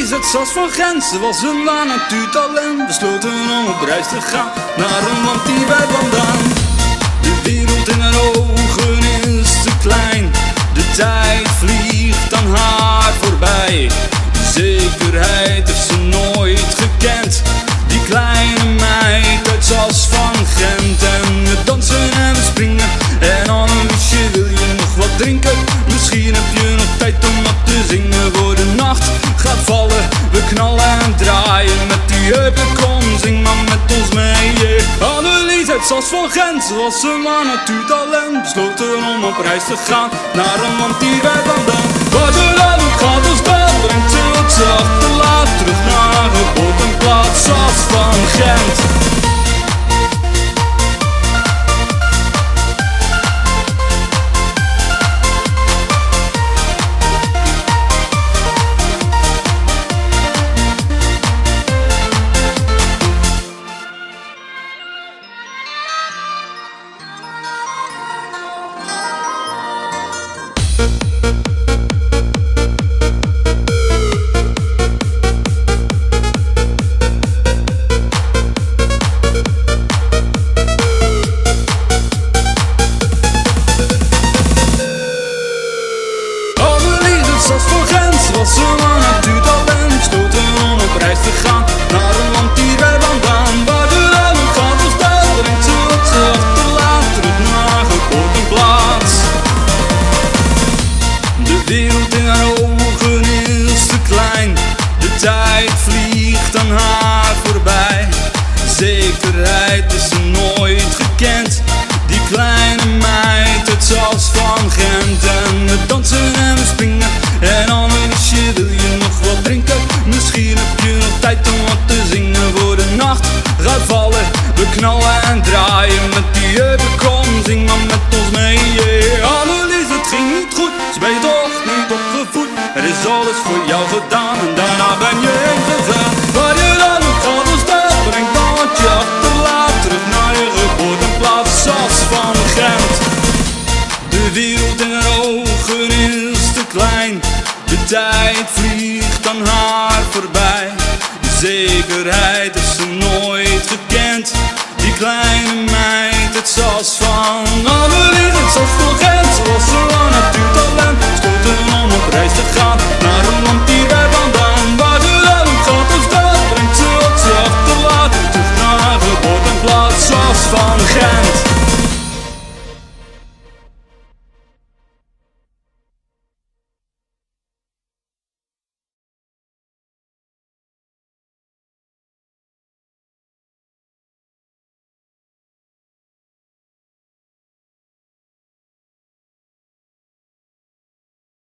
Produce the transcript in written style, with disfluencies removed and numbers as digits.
Annelies uit Sas van Gent. Ze was een waar natuurtalent, besloten om op reis te gaan naar een land die wij vandaan. De wereld in haar ogen is te klein, de tijd vliegt aan haar voorbij. De zekerheid heeft ze nooit gekend, die kleine meid uit Sas van Gent. En we dansen en we springen en Anneliesje, wil je nog wat drinken? Misschien heb je nog tijd om wat te zingen. Voor de nacht gaat vallen, we knallen en draaien met die heupen. Kom, zing maar met ons mee, yeah. Annelies uit Sas van Gent, ze was een waar natuurtalent, besloten om op reis te gaan naar een land die wij vandaan. Waar ze dan ook gaat ons bel, brengt ze wat ze achterlaat, terug naar haar geboorteplaats Sas van Gent. Sas van Gent, ze was een waar natuurtalent, besloten om op reis te gaan naar een land die wij vandaan. Waar de dan ook gaat ons bel, brengt ze wat ze achterlaat, terug naar haar geboorteplaats. De wereld in haar ogen is te klein, de tijd vliegt aan haar voorbij. Zekerheid is ze nooit gekend, die kleine meid uit Sas van Gent. En we dansen en we springen en Anneliesje, wil je nog wat drinken? Misschien heb je nog tijd om wat te zingen. Voor de nacht gaat vallen, we knallen en draaien met die heupen. Kom, zing maar met ons mee, yeah. Annelies, het ging niet goed, ze ben je toch niet opgevoed. Er is alles voor jou gedaan en daarna ben je heen gegaan. Waar je dan ook gaat ons bel, breng dan wat je achterlaat, terug naar je geboorteplaats Sas van Gent. De wereld in haar ogen is te klein, de tijd vliegt aan haar voorbij. De zekerheid heeft ze nooit gekend, die kleine meid uit Sas van Annelies uit Sas van Gent. Ze was een waar natuurtalent, besloten om op reis te gaan naar een land die wij vandaan. Waar ze dan ook gaat ons bel, brengt ze wat ze achterlaat, terug naar haar geboorteplaats Sas van Gent.